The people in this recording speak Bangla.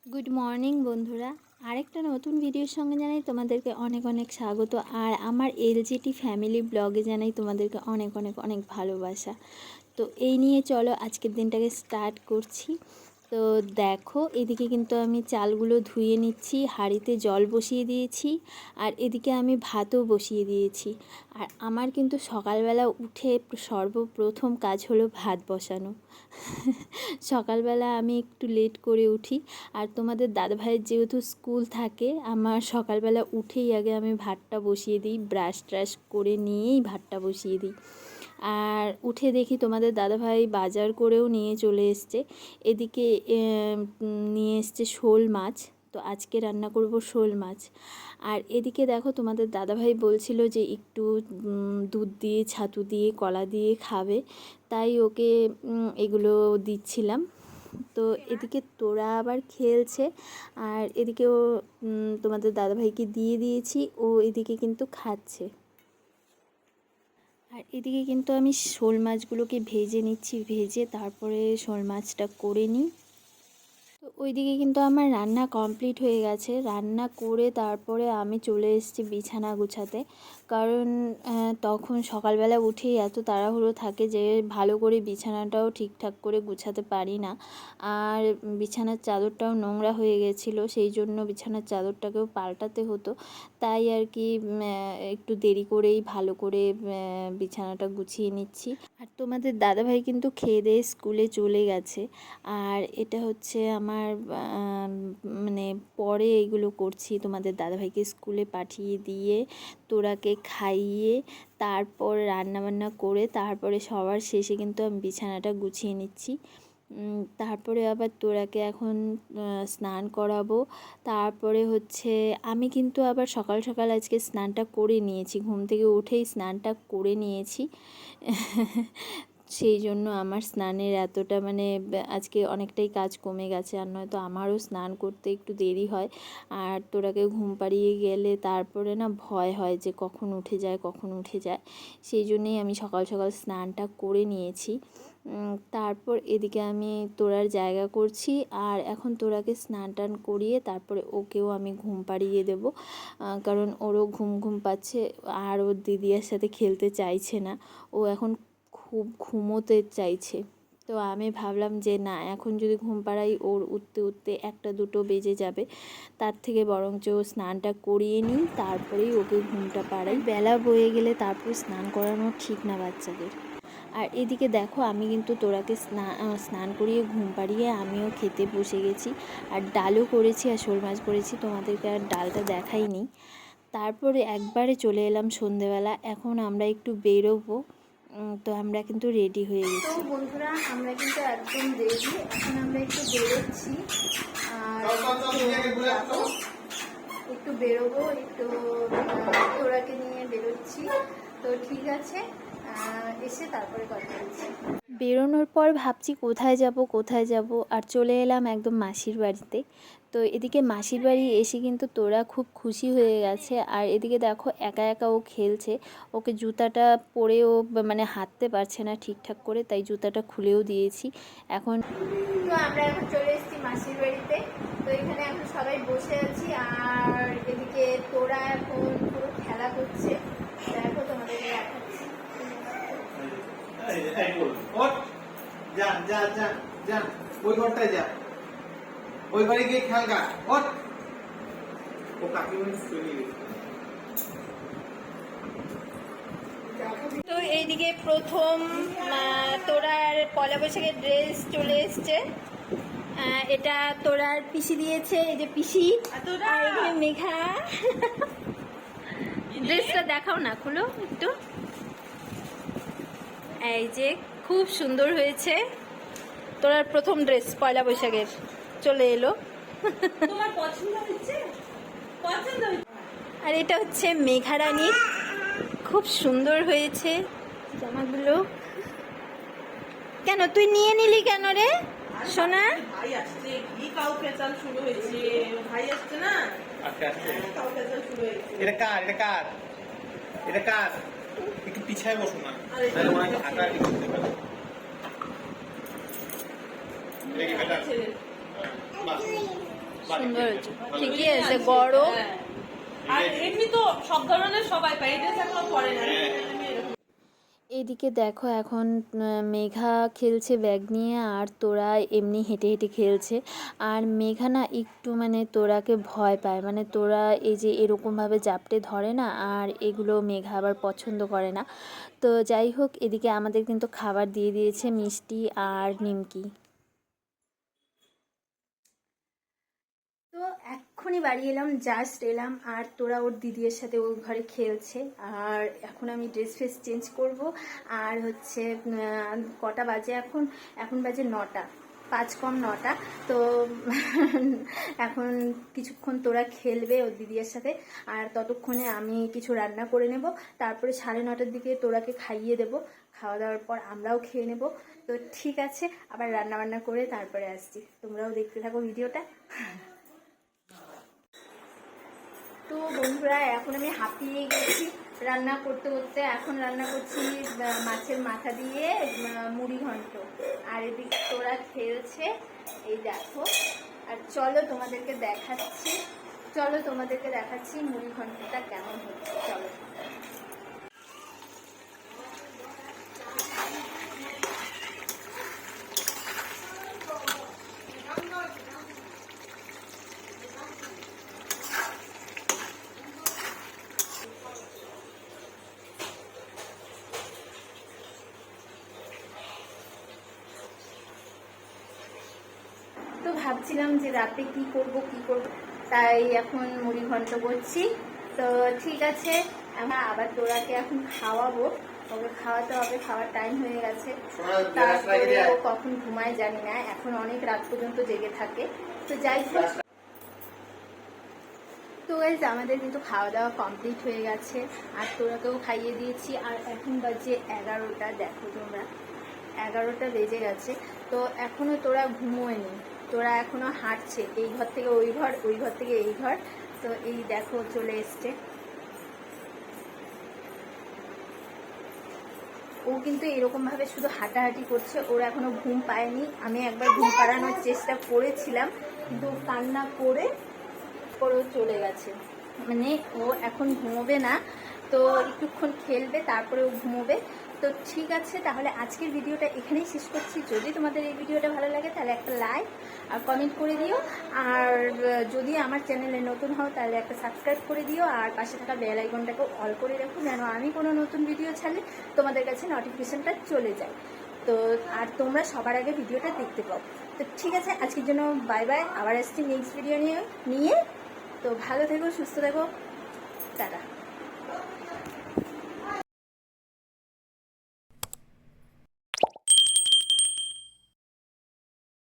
গুড মর্নিং বন্ধুরা, আরেকটা নতুন ভিডিওর সঙ্গে জানাই তোমাদেরকে অনেক অনেক স্বাগত। আর আমার এলজিটি ফ্যামিলি ব্লগে জানাই তোমাদেরকে অনেক অনেক অনেক ভালোবাসা। তো এই নিয়ে চলো আজকের দিনটাকে স্টার্ট করছি। তো দেখো, এদিকে কিন্তু আমি চালগুলো ধুয়ে নিচ্ছি, হাঁড়িতে জল বসিয়ে দিয়েছি, আর এদিকে আমি ভাতও বসিয়ে দিয়েছি। আর আমার কিন্তু সকালবেলা উঠে সর্বপ্রথম কাজ হলো ভাত বসানো। সকালবেলা আমি একটু লেট করে উঠি, আর তোমাদের দাদাভাইয়ের যেহেতু স্কুল থাকে, আমার সকালবেলা উঠেই আগে আমি ভাতটা বসিয়ে দিই, ব্রাশ ট্রাশ করে নিয়েই ভাতটা বসিয়ে দিই। আর উঠে দেখি তোমাদের দাদাভাই বাজার করেও নিয়ে চলে এসছে। এদিকে নিয়ে এসছে শোল মাছ, তো আজকে রান্না করব শোল মাছ। আর এদিকে দেখো, তোমাদের দাদাভাই বলছিল যে একটু দুধ দিয়ে, ছাতু দিয়ে, কলা দিয়ে খাবে, তাই ওকে এগুলো দিচ্ছিলাম। তো এদিকে তোরা আবার খেলছে, আর এদিকেও তোমাদের দাদাভাইকে দিয়ে দিয়েছি, ও এদিকে কিন্তু খাচ্ছে। আর এদিকে কিন্তু আমি শোল মাছগুলোকে ভেজে নিচ্ছি, ভেজে তারপরে শোল মাছটা করে নিই। তো ওইদিকে কিন্তু আমার রান্না কমপ্লিট হয়ে গেছে। রান্না করে তারপরে আমি চলে এসেছি বিছানা গুছাতে, কারণ তখন সকালবেলা উঠেই এত তাড়াহুড়ো থাকে যে ভালো করে বিছানাটাও ঠিকঠাক করে গুছাতে পারি না। আর বিছানার চাদরটাও নোংরা হয়ে গেছিলো, সেই জন্য বিছানার চাদরটাকেও পাল্টাতে হতো। তাই আর কি একটু দেরি করেই ভালো করে বিছানাটা গুছিয়ে নিচ্ছি। আর তোমাদের দাদাভাই কিন্তু খেয়ে দিয়ে স্কুলে চলে গেছে। আর এটা হচ্ছে আমার মানে পরে এইগুলো করছি, তোমাদের দাদাভাইকে স্কুলে পাঠিয়ে দিয়ে, তোরাকে খাইয়ে, তারপর রান্নাবান্না করে, তারপরে সবার শেষে কিন্তু আমি বিছানাটা গুছিয়ে নিচ্ছি। তারপরে আবার তোরাকে এখন স্নান করাবো। তারপরে হচ্ছে আমি কিন্তু আবার সকাল সকাল আজকে স্নানটা করে নিয়েছি, ঘুম থেকে উঠেই স্নানটা করে নিয়েছি। সেই জন্য আমার স্নানের এতটা আজকে অনেকটাই কাজ কমে গেছে। আর নয়তো আমারও স্নান করতে একটু দেরি হয়। আর তোরাকে ঘুম পাড়িয়ে গেলে তারপরে না ভয় হয় যে কখন উঠে যায়, কখন উঠে যায়। সেই জন্যেই আমি সকাল সকাল স্নানটা করে নিয়েছি। তারপর এদিকে আমি তোরার জায়গা করছি, আর এখন তোরাকে স্নান টান করিয়ে তারপরে ওকেও আমি ঘুম পাড়িয়ে দেবো, কারণ ওরও ঘুম ঘুম পাচ্ছে, আর ওর দিদির সাথে খেলতে চাইছে না, ও এখন খুব ঘুমোতে চাইছে। তো আমি ভাবলাম যে না, এখন যদি ঘুম পাড়াই ওর উঠতে উঠতে 1টা 2টো বেজে যাবে, তার থেকে বরঞ্চ স্নানটা করিয়ে নিই, তারপরেই ওকে ঘুমটা পাড়াই। বেলা বয়ে গেলে তারপর স্নান করানো ঠিক না বাচ্চাদের। আর এদিকে দেখো, আমি কিন্তু তোরাকে স্নান করিয়ে ঘুম পাড়িয়ে আমিও খেতে বসে গেছি। আর ডালও করেছি, আর শোল মাছ করেছি, তোমাদেরকে আর ডালটা দেখাইনি। তারপরে একবারে চলে এলাম সন্ধেবেলা, এখন আমরা একটু বেরোবো। তো আমরা কিন্তু রেডি হয়ে গেছি। তো বন্ধুরা, আমরা কিন্তু একদম রেডি, এখন আমরা একটু বেরোচ্ছি। আর একটু বেরোবো, একটু তোরাকে নিয়ে বেরোচ্ছি। তো ঠিক আছে, এসে তারপরে কথা বলছি। বেরোনোর পর ভাবছি কোথায় যাব কোথায় যাব, আর চলে এলাম একদম মাসির বাড়িতে। তো এদিকে মাসির বাড়ি এসে কিন্তু তোরা খুব খুশি হয়ে গেছে। আর এদিকে দেখো, একা একা ও খেলছে, ওকে জুতাটা পরে ও হাঁটতে পারছে না ঠিকঠাক করে, তাই জুতাটা খুলেও দিয়েছি এখন। তো আমরা এখন চলে এসেছি মাসির বাড়িতে। তো এখানে এখন সবাই বসে আছি, আর এদিকে তোরা এখন পুরো খেলা করছে। দেখো, তোমাদের দেখাচ্ছি। যা যা যা যা, ওই ঘরটায় যা, ওই বাড়ি গিয়ে খেল গা। ও কাকিমা চলে গেছে। তো এইদিকে প্রথম তোরার পয়লা বৈশাখের ড্রেস চলে এসছে। এটা তোরার পিসি দিয়েছে, এই যে পিসি, আর এখানে মেঘা। ড্রেসটা দেখাও না, খুলো একটু। এই যে খুব সুন্দর হয়েছে, তোরার প্রথম ড্রেস পয়লা বৈশাখের চলে এলো। তোমার পছন্দ হচ্ছে? পছন্দ হচ্ছে। আর এটা হচ্ছে মেঘা রানীর, খুব সুন্দর হয়েছে জামাগুলো। কেন তুই নিয়ে নিলি কেন রে সোনা? ভাই আসছে, কি কাউ পেঁচাল শুরু হয়েছে, ভাই আসছে না, কাউ পেঁচাল শুরু হয়েছে। এটা কার? এটা কার? এটা কার? একটু পিছায় বসো না, আটা করতে পারো। সুন্দর হয়েছে, ঠিকই আছে, বড়। হ্যাঁ। আর এমনি তো সব ধরনের সবাই পাই, এই ড্রেস এখনো পরে না। এদিকে দেখো এখন মেঘা খেলছে ব্যাগ নিয়ে, আর তোরা এমনি হেঁটে হেঁটে খেলছে। আর মেঘা না একটু মানে তোরাকে ভয় পায়, মানে তোরা এই যে এরকমভাবে জাপটে ধরে না, আর এগুলো মেঘা আবার পছন্দ করে না। তো যাই হোক, এদিকে আমাদের কিন্তু খাবার দিয়ে দিয়েছে মিষ্টি আর নিমকি। তো এক্ষুনি বাড়ি এলাম, জাস্ট এলাম, আর তোরা ওর দিদির সাথে ওর ঘরে খেলছে। আর এখন আমি ড্রেস ফ্রেস চেঞ্জ করব। আর হচ্ছে কটা বাজে এখন? এখন বাজে 9টা, 5 কম 9টা। তো এখন কিছুক্ষণ তোরা খেলবে ওর দিদির সাথে, আর ততক্ষণে আমি কিছু রান্না করে নেব। তারপরে 9:30টার দিকে তোরাকে খাইয়ে দেব। খাওয়া দাওয়ার পর আমরাও খেয়ে নেব। তো ঠিক আছে, আবার রান্না বান্না করে তারপরে আসছি, তোমরাও দেখতে থাকো ভিডিওটা। তো বন্ধুরা, এখন আমি হাঁপিয়ে গেছি রান্না করতে করতে। এখন রান্না করছি মাছের মাথা দিয়ে মুড়ি ঘন্ট, আর এদিকে তোরা খেলছে, এই দেখো। আর চলো তোমাদেরকে দেখাচ্ছি মুড়ি ঘন্টটা কেমন হচ্ছে, চলো। তো ভাবছিলাম যে রাতে কি করব, তাই এখন মুড়ি ঘন্ট করছি। তো ঠিক আছে, আমরা আবার তোরাকে এখন খাওয়াবো, ওকে খাওয়াতে হবে, খাওয়ার টাইম হয়ে গেছে। তারপরে ও কখন ঘুমায় জানি না, এখন অনেক রাত পর্যন্ত জেগে থাকে। তো যাই হোক, তো গাইজ আমাদের কিন্তু খাওয়া দাওয়া কমপ্লিট হয়ে গেছে, আর তোরাকেও খাইয়ে দিয়েছি। আর এখন বাজে 11টা, দেখো তোমরা, 11টা বেজে গেছে। তো এখনো তোরা ঘুমোয়নি, তোরা এখনো হাঁটছে, এই ঘর থেকে ওই ঘর, ওই ঘর থেকে এই ঘর। তো এই দেখো চলে এসছে। ও কিন্তু এরকম ভাবে শুধু হাঁটাহাঁটি করছে, ওর এখনো ঘুম পায়নি। আমি একবার ঘুম পাড়ানোর চেষ্টা করেছিলাম, কিন্তু কান্না করে ওরও চলে গেছে। মানে ও এখন ঘুমোবে না, তো একটুক্ষণ খেলবে, তারপরে ও ঘুমোবে। তো ঠিক আছে, তাহলে আজকের ভিডিওটা এখানেই শেষ করছি। যদি তোমাদের এই ভিডিওটা ভালো লাগে তাহলে একটা লাইক আর কমেন্ট করে দিও, আর যদি আমার চ্যানেলে নতুন হও তাহলে একটা সাবস্ক্রাইব করে দিও, আর পাশে থাকা বেল আইকনটাকেও অল করে রাখো, যেন আমি কোনো নতুন ভিডিও ছাড়লে তোমাদের কাছে নোটিফিকেশনটা চলে যায়। তো আর তোমরা সবার আগে ভিডিওটা দেখতে পাও। তো ঠিক আছে, আজকের জন্য বাই বাই, আবার আসছি নেক্সট ভিডিও নিয়ে। তো ভালো থেকো, সুস্থ থেকো, টাটা।